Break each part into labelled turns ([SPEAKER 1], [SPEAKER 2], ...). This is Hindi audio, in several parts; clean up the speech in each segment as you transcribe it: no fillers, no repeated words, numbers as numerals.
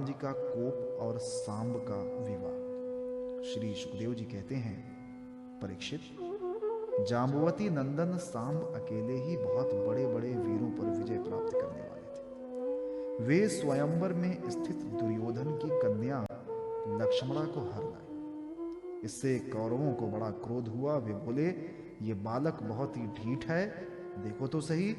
[SPEAKER 1] बलराम जी का कोप और सांब का विवाह। श्री सुखदेव जी कहते हैं, परीक्षित, जाम्बवती नंदन सांब अकेले ही बहुत बड़े बड़े वीरों पर विजय प्राप्त करने वाले थे। वे स्वयंवर में स्थित दुर्योधन की कन्या लक्ष्मणा को हर लाए। इससे कौरवों को बड़ा क्रोध हुआ। वे बोले, ये बालक बहुत ही ढीठ है, देखो तो सही,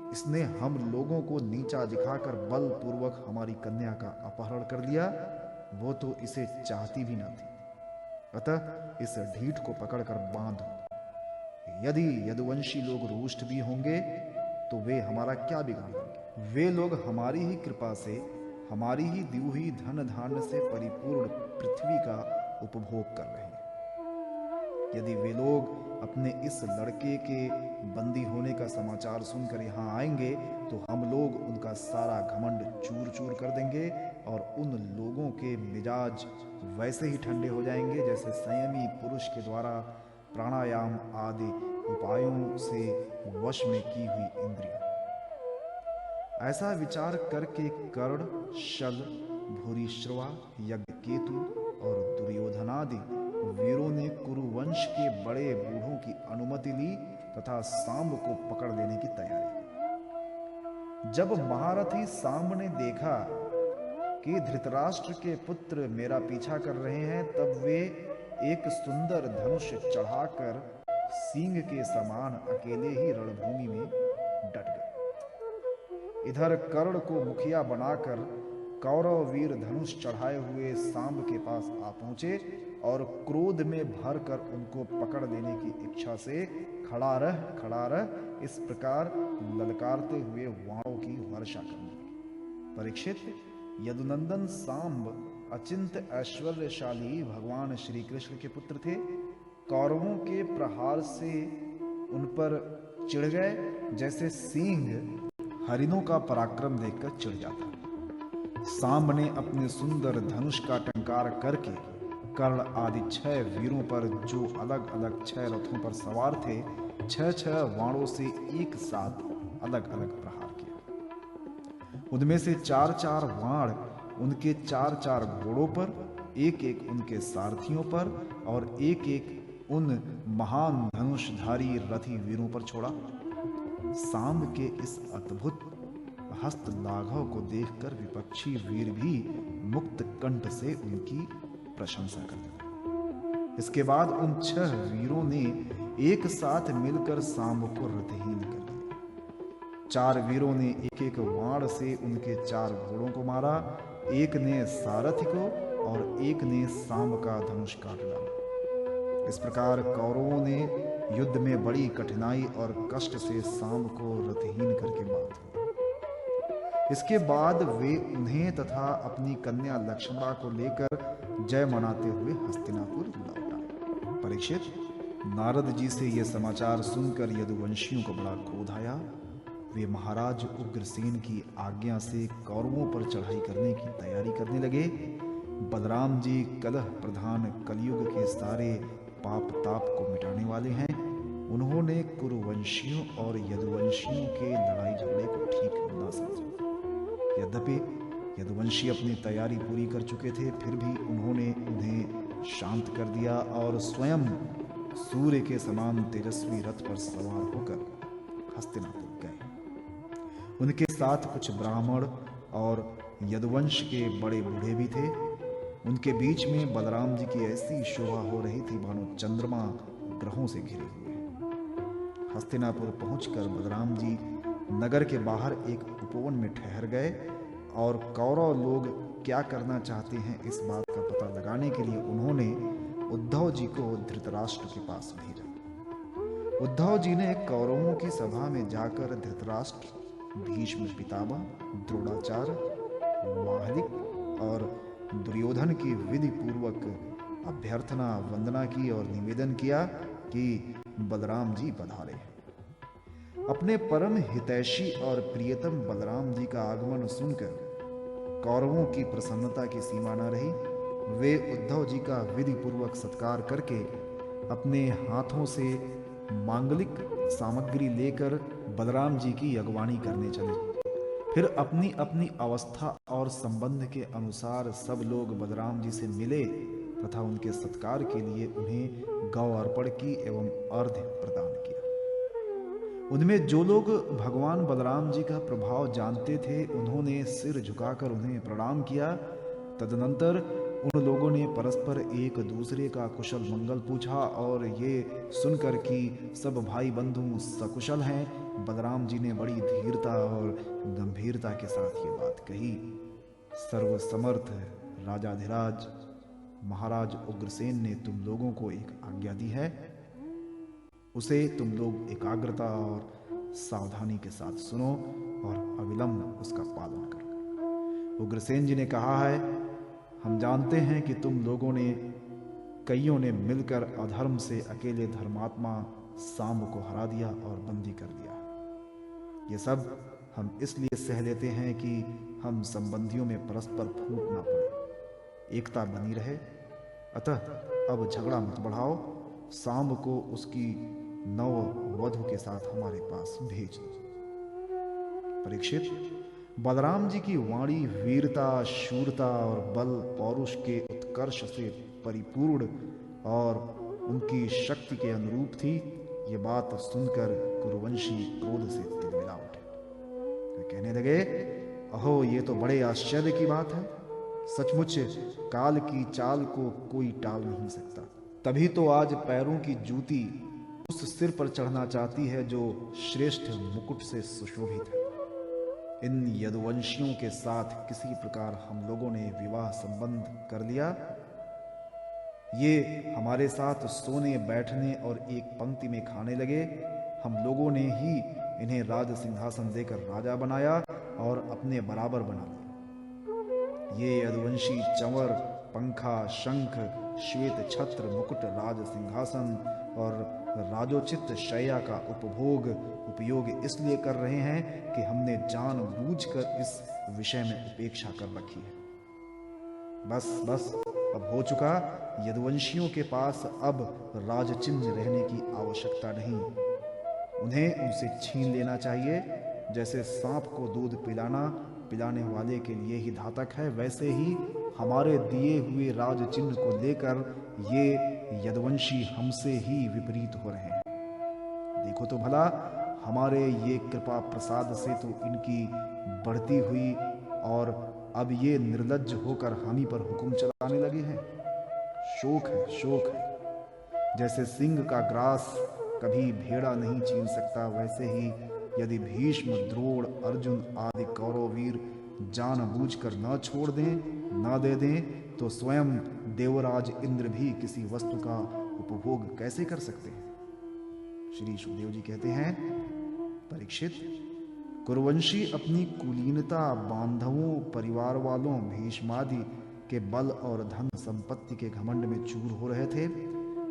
[SPEAKER 1] इसने हम लोगों को नीचा दिखाकर बलपूर्वक हमारी कन्या का अपहरण कर लिया। वो तो इसे चाहती भी न थी। अतः इस ढीठ को पकड़कर बांधो। यदि यदुवंशी लोग रुष्ट भी होंगे तो वे हमारा क्या बिगाड़ देंगे? वे लोग हमारी ही कृपा से, हमारी ही दी हुई धन धान्य से परिपूर्ण पृथ्वी का उपभोग कर रहे हैं। यदि वे लोग अपने इस लड़के के बंदी होने का समाचार सुनकर यहाँ आएंगे तो हम लोग उनका सारा घमंड चूर चूर कर देंगे और उन लोगों के मिजाज वैसे ही ठंडे हो जाएंगे जैसे संयमी पुरुष के द्वारा प्राणायाम आदि उपायों से वश में की हुई इंद्रियां। ऐसा विचार करके कर्ण, शल, भूरिश्रवा, यज्ञकेतु और दुर्योधनादि वीरों ने कुरुवंश के बड़े बूढ़ों की अनुमति ली तथा सांब को पकड़ लेने की तैयारी की। जब महारथी सांब ने देखा कि धृतराष्ट्र के पुत्र मेरा पीछा कर रहे हैं, तब वे एक सुंदर धनुष चढ़ाकर सींग के समान अकेले ही रणभूमि में डट गए। इधर कर्ण को मुखिया बनाकर कौरव वीर धनुष चढ़ाए हुए सांब के पास आ पहुंचे और क्रोध में भरकर उनको पकड़ लेने की इच्छा से खड़ा रह इस प्रकार ललकारते हुए वाणों की वर्षा करने लगे। परीक्षित, यदुनंदन सांब अचिंत ऐश्वर्यशाली भगवान श्री कृष्ण के पुत्र थे। कौरवों के प्रहार से उन पर चिढ़ गए जैसे सिंह हरिणों का पराक्रम देखकर चिढ़ जाता। सांब ने अपने सुंदर धनुष का टंकार करके कर्ण आदि 6 वीरों पर, जो अलग अलग 6 रथों पर सवार थे, 6 वाणों से एक साथ अलग अलग प्रहार किया। उनमें से 4 वाण उनके 4 घोड़ों पर, एक उनके सारथियों पर और एक उन महान धनुषधारी रथी वीरों पर छोड़ा। सांब के इस अद्भुत हस्त लाघव को देखकर विपक्षी वीर भी मुक्त कंठ से उनकी प्रशंसा करते थे। इसके बाद उन 6 वीरों ने एक साथ मिलकर सांब को रथहीन कर दिया। 4 वीरों ने एक वाण से उनके 4 घोड़ों को मारा, एक ने सारथी को और एक ने सांब का धनुष काट डाला। इस प्रकार कौरवों ने युद्ध में बड़ी कठिनाई और कष्ट से सांब को रथहीन करके बांध दिया। इसके बाद वे उन्हें तथा अपनी कन्या लक्ष्मणा को लेकर जय मनाते हुए हस्तिनापुर लौट आए। परीक्षित, नारद जी से यह समाचार सुनकर यदुवंशियों को बड़ा क्रोध आया। वे महाराज उग्रसेन की आज्ञा से कौरवों पर चढ़ाई करने की तैयारी करने लगे। बलराम जी कलह प्रधान कलयुग के सारे पाप ताप को मिटाने वाले हैं। उन्होंने कुरुवंशियों और यदुवंशियों के लड़ाई झगड़े को ठीक न समझा। यद्यपि यदुवंशी अपनी तैयारी पूरी कर चुके थे, फिर भी उन्होंने उन्हें शांत कर दिया और स्वयं सूर्य के समान तेजस्वी रथ पर सवार होकर हस्तिनापुर गए। उनके साथ कुछ ब्राह्मण और यदुवंश के बड़े बूढ़े भी थे। उनके बीच में बलराम जी की ऐसी शोभा हो रही थी मानो चंद्रमा ग्रहों से घिरे हुए। हस्तिनापुर पहुंचकर बलराम जी नगर के बाहर एक उपवन में ठहर गए और कौरव लोग क्या करना चाहते हैं इस बात का पता लगाने के लिए उन्होंने उद्धव जी को धृतराष्ट्र के पास भेजा। उद्धव जी ने कौरवों की सभा में जाकर धृतराष्ट्र, भीष्म पितामह, द्रोणाचार्य, वाहलिक और दुर्योधन की विधि पूर्वक अभ्यर्थना वंदना की और निवेदन किया कि बलराम जी पधारे। अपने परम हितैषी और प्रियतम बलराम जी का आगमन सुनकर कौरवों की प्रसन्नता की सीमा न रही। वे उद्धव जी का विधि पूर्वक सत्कार करके अपने हाथों से मांगलिक सामग्री लेकर बलराम जी की अगवानी करने चले। फिर अपनी अपनी अवस्था और संबंध के अनुसार सब लोग बलराम जी से मिले तथा उनके सत्कार के लिए उन्हें गौ अर्पण की एवं अर्घ्य प्रदान किया। उनमें जो लोग भगवान बलराम जी का प्रभाव जानते थे उन्होंने सिर झुकाकर उन्हें प्रणाम किया। तदनंतर उन लोगों ने परस्पर एक दूसरे का कुशल मंगल पूछा और ये सुनकर कि सब भाई बंधु सकुशल हैं, बलराम जी ने बड़ी धीरता और गंभीरता के साथ ये बात कही। सर्वसमर्थ राजाधिराज महाराज उग्रसेन ने तुम लोगों को एक आज्ञा दी है, उसे तुम लोग एकाग्रता और सावधानी के साथ सुनो और अविलंब उसका पालन करो। उग्रसेन जी ने कहा है, हम जानते हैं कि तुम लोगों ने कईयों ने मिलकर अधर्म से अकेले धर्मात्मा सांब को हरा दिया और बंदी कर दिया। ये सब हम इसलिए सह लेते हैं कि हम संबंधियों में परस्पर फूट ना पड़े, एकता बनी रहे। अतः अब झगड़ा मत बढ़ाओ, सांब को उसकी नव वधु के साथ हमारे पास भेज दो। परीक्षित, बलराम जी की वाणी वीरता, शूरता और बल पौरुष के उत्कर्ष से परिपूर्ण और उनकी शक्ति के अनुरूप थी। ये बात सुनकर कुरुवंशी क्रोध से तिलमिला उठे। वे कहने लगे, अहो ये तो बड़े आश्चर्य की बात है। सचमुच काल की चाल को कोई टाल नहीं सकता। तभी तो आज पैरों की जूती उस सिर पर चढ़ना चाहती है जो श्रेष्ठ मुकुट से सुशोभित है। इन यदुवंशियों के साथ किसी प्रकार हम लोगों ने विवाह संबंध कर लिया। ये हमारे साथ सोने बैठने और एक पंक्ति में खाने लगे। हम लोगों ने ही इन्हें राज सिंहासन देकर राजा बनाया और अपने बराबर बना लिया। ये यदुवंशी चंवर, पंखा, शंख, श्वेत छत्र, मुकुट, राज सिंहासन और राजोचित शैया का उपयोग इसलिए कर रहे हैं कि हमने जानबूझकर इस विषय में उपेक्षा कर रखी है। बस अब हो चुका। यदुवंशियों के पास अब राजचिन्ह रहने की आवश्यकता नहीं। उन्हें उनसे छीन लेना चाहिए। जैसे सांप को दूध पिलाने वाले के लिए ही घातक है, वैसे ही हमारे दिए हुए राज चिन्ह को लेकर ये यदुवंशी हमसे ही विपरीत हो रहे हैं। देखो तो भला, हमारे ये कृपा प्रसाद से तो इनकी बढ़ती हुई और अब ये निर्लज्ज होकर हम ही पर हुक्म चलाने लगे हैं। शोक है। जैसे सिंह का ग्रास कभी भेड़ा नहीं छीन सकता, वैसे ही यदि भीष्म, द्रोण, अर्जुन आदि कौरव वीर जानबूझकर न छोड़ दें, न दे दें, तो स्वयं देवराज इंद्र भी किसी वस्तु का उपभोग कैसे कर सकते हैं। श्री सुखदेव जी कहते हैं, परीक्षित, कुरुवंशी अपनी कुलीनता, बांधवों, परिवार वालों, भीष्मादि के बल और धन संपत्ति के घमंड में चूर हो रहे थे।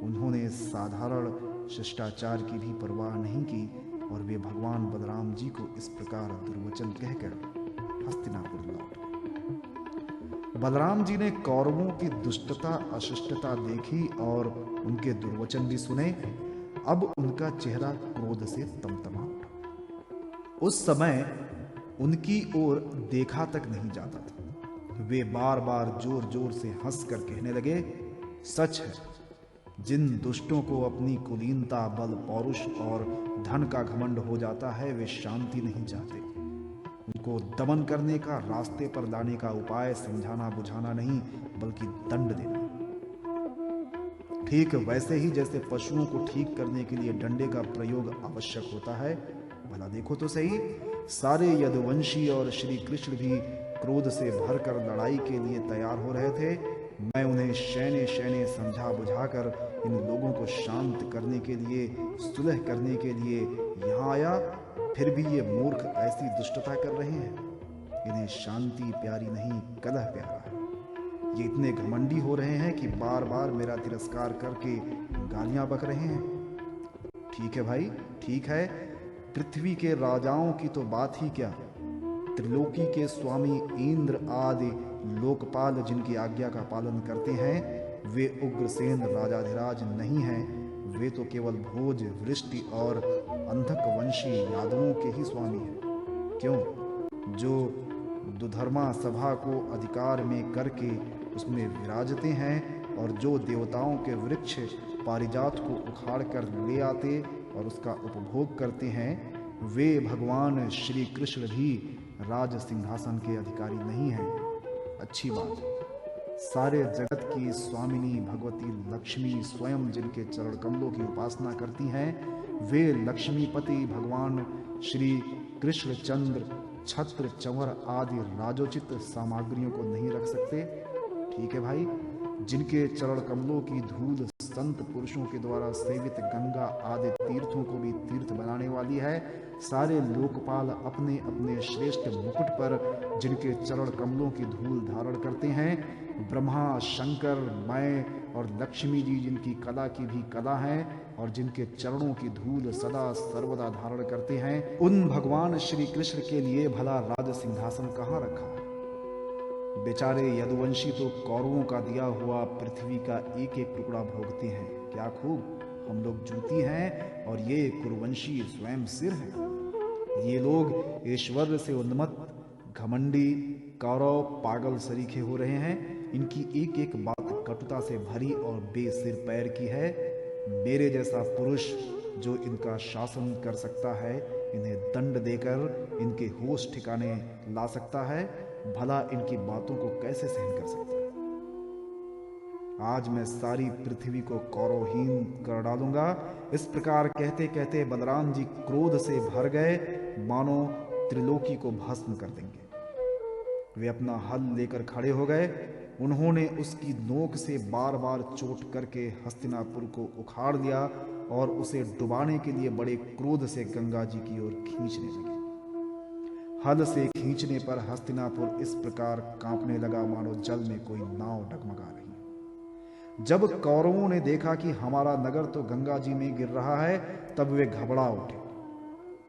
[SPEAKER 1] उन्होंने साधारण शिष्टाचार की भी परवाह नहीं की और वे भगवान बलराम जी को इस प्रकार दुर्वचन कहकर हस्तिनापुर लौट गए। बलराम जी ने कौरवों की दुष्टता, अशिष्टता देखी और उनके दुर्वचन भी सुने। अब उनका चेहरा क्रोध से तमतमा उठा। उस समय उनकी ओर देखा तक नहीं जाता था। वे बार बार जोर जोर से हंसकर कहने लगे, सच है, जिन दुष्टों को अपनी कुलीनता, बल, पौरुष और धन का घमंड हो जाता है, वे शांति नहीं चाहते। उनको दमन करने का, रास्ते पर लाने का उपाय समझाना बुझाना नहीं, बल्कि दंड देना। ठीक वैसे ही जैसे पशुओं को ठीक करने के लिए डंडे का प्रयोग आवश्यक होता है। भला देखो तो सही, सारे यदुवंशी और श्री कृष्ण भी क्रोध से भरकर लड़ाई के लिए तैयार हो रहे थे। मैं उन्हें शैने शैने समझा बुझाकर इन लोगों को शांत करने के लिए, सुलह करने के लिए यहाँ आया, फिर भी ये मूर्ख ऐसी दुष्टता कर रहे हैं। इन्हें शांति प्यारी नहीं, कलह प्यारा है। ये इतने घमंडी हो रहे हैं कि बार बार मेरा तिरस्कार करके गालियां बक रहे हैं। ठीक है भाई, ठीक है, पृथ्वी के राजाओं की तो बात ही क्या, त्रिलोकी के स्वामी इंद्र आदि लोकपाल जिनकी आज्ञा का पालन करते हैं, वे उग्रसेन राजाधिराज नहीं हैं। वे तो केवल भोज, वृष्टि और अंधक वंशी यादवों के ही स्वामी हैं। क्यों, जो दुधर्मा सभा को अधिकार में करके उसमें विराजते हैं और जो देवताओं के वृक्ष पारिजात को उखाड़ कर ले आते और उसका उपभोग करते हैं, वे भगवान श्री कृष्ण भी राज सिंहासन के अधिकारी नहीं हैं। अच्छी बात है। सारे जगत की स्वामिनी भगवती लक्ष्मी स्वयं जिनके चरण कमलों की उपासना करती हैं, वे लक्ष्मीपति भगवान श्री कृष्णचंद्र छत्र चंवर आदि राजोचित सामग्रियों को नहीं रख सकते। ठीक है भाई, जिनके चरण कमलों की धूल संत पुरुषों के द्वारा सेवित गंगा आदि तीर्थों को भी तीर्थ बनाने वाली है, सारे लोकपाल अपने अपने श्रेष्ठ मुकुट पर जिनके चरण कमलों की धूल धारण करते हैं, ब्रह्मा शंकर मैं और लक्ष्मी जी जिनकी कला की भी कला है और जिनके चरणों की धूल सदा सर्वदा धारण करते हैं, उन भगवान श्री कृष्ण के लिए भला राज सिंहासन कहाँ रखा है? बेचारे यदुवंशी तो कौरवों का दिया हुआ पृथ्वी का एक एक टुकड़ा भोगते हैं। क्या खूब, हम लोग जूती हैं और ये कुरुवंशी स्वयं सिर हैं। ये लोग ऐश्वर्य से उन्मत्त घमंडी कौरव पागल सरीखे हो रहे हैं। इनकी एक एक बात कटुता से भरी और बेसिर पैर की है। मेरे जैसा पुरुष जो इनका शासन कर सकता है, इन्हें दंड देकर इनके होश ठिकाने ला सकता है, भला इनकी बातों को कैसे सहन कर सकता है? आज मैं सारी पृथ्वी को कौरवहीन कर डालूंगा। इस प्रकार कहते कहते बलराम जी क्रोध से भर गए, मानो त्रिलोकी को भस्म कर देंगे। वे अपना हल लेकर खड़े हो गए। उन्होंने उसकी नोक से बार बार चोट करके हस्तिनापुर को उखाड़ लिया और उसे डुबाने के लिए बड़े क्रोध से गंगा जी की ओर खींचने लगे। हल से खींचने पर हस्तिनापुर इस प्रकार कांपने लगा मानो जल में कोई नाव डगमगा रही है। जब कौरवों ने देखा कि हमारा नगर तो गंगा जी में गिर रहा है, तब वे घबरा उठे।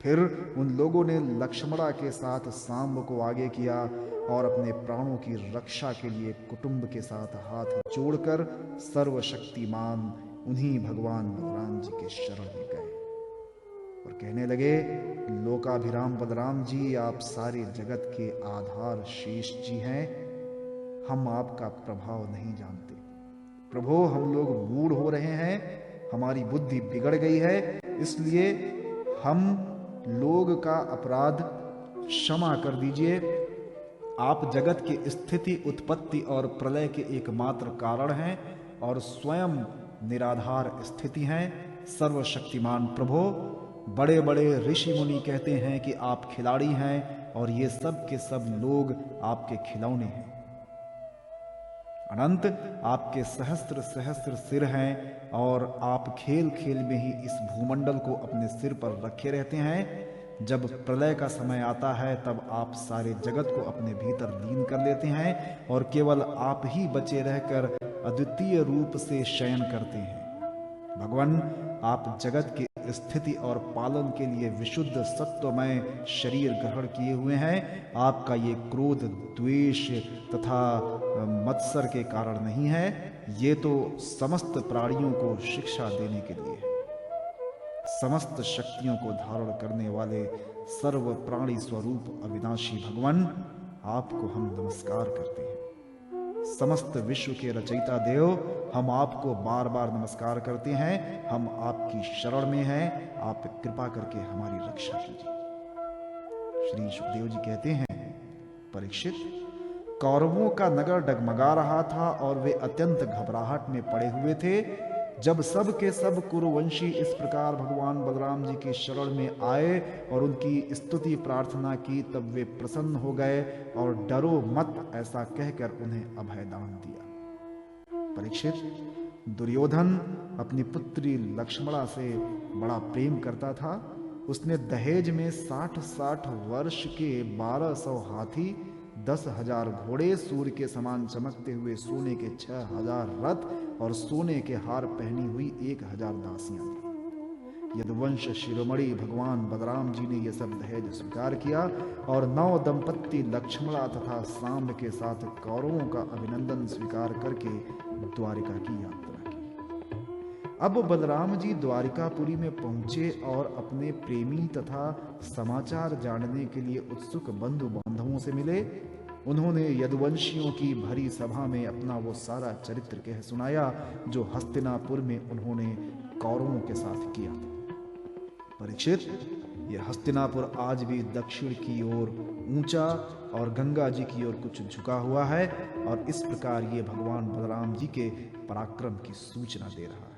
[SPEAKER 1] फिर उन लोगों ने लक्ष्मणा के साथ सांब को आगे किया और अपने प्राणों की रक्षा के लिए कुटुंब के साथ हाथ जोड़कर सर्वशक्तिमान उन्हीं भगवान बलराम जी के शरण में गए और कहने लगे, लोकाभिराम बलराम जी, आप सारे जगत के आधार शेष जी हैं। हम आपका प्रभाव नहीं जानते। प्रभो, हम लोग मूढ़ हो रहे हैं, हमारी बुद्धि बिगड़ गई है, इसलिए हम लोग का अपराध क्षमा कर दीजिए। आप जगत की स्थिति, उत्पत्ति और प्रलय के एकमात्र कारण हैं और स्वयं निराधार स्थिति हैं। सर्वशक्तिमान प्रभो, बड़े बड़े ऋषि मुनि कहते हैं कि आप खिलाड़ी हैं और ये सब के सब लोग आपके खिलौने हैं। अनंत आपके सहस्त्र सहस्त्र सिर हैं और आप खेल खेल में ही इस भूमंडल को अपने सिर पर रखे रहते हैं। जब प्रलय का समय आता है, तब आप सारे जगत को अपने भीतर लीन कर लेते हैं और केवल आप ही बचे रहकर अद्वितीय रूप से शयन करते हैं। भगवान, आप जगत की स्थिति और पालन के लिए विशुद्ध सत्वमय शरीर ग्रहण किए हुए हैं। आपका ये क्रोध, द्वेष तथा मत्सर के कारण नहीं है, ये तो समस्त प्राणियों को शिक्षा देने के लिए है। समस्त शक्तियों को धारण करने वाले सर्व प्राणी स्वरूप अविनाशी भगवान, आपको हम नमस्कार करते हैं। समस्त विश्व के रचयिता देव, हम आपको बार बार नमस्कार करते हैं। हम आपकी शरण में हैं, आप कृपा करके हमारी रक्षा कीजिए। श्री सुखदेव जी कहते हैं, परीक्षित, कौरवों का नगर डगमगा रहा था और वे अत्यंत घबराहट में पड़े हुए थे। जब सब के सब कुरुवंशी इस प्रकार भगवान बलराम जी की शरण में आए और उनकी स्तुति प्रार्थना की, तब वे प्रसन्न हो गए और डरो मत ऐसा कहकर उन्हें अभय दान दिया। परीक्षित, दुर्योधन अपनी पुत्री लक्ष्मणा से बड़ा प्रेम करता था। उसने दहेज में 60-60 वर्ष के 1200 हाथी, 10,000 घोड़े, सूर्य के समान चमकते हुए सोने के 6,000 रथ और सोने के हार पहनी हुई 1,000 दासियां दी। यदुवंश शिरोमणि भगवान बलराम जी ने यह सब दहेज स्वीकार किया और 9 दंपत्ति लक्ष्मणा तथा सांब के साथ कौरवों का अभिनंदन स्वीकार करके द्वारिका की यात्रा की। अब बलराम जी द्वारिकापुरी में पहुंचे और अपने प्रेमी तथा समाचार जानने के लिए उत्सुक बंधु बांधवों से मिले। उन्होंने यदुवंशियों की भरी सभा में अपना वो सारा चरित्र कह सुनाया जो हस्तिनापुर में उन्होंने कौरवों के साथ किया। परीक्षित, यह हस्तिनापुर आज भी दक्षिण की ओर ऊंचा और गंगा जी की ओर कुछ झुका हुआ है और इस प्रकार ये भगवान बलराम जी के पराक्रम की सूचना दे रहा है।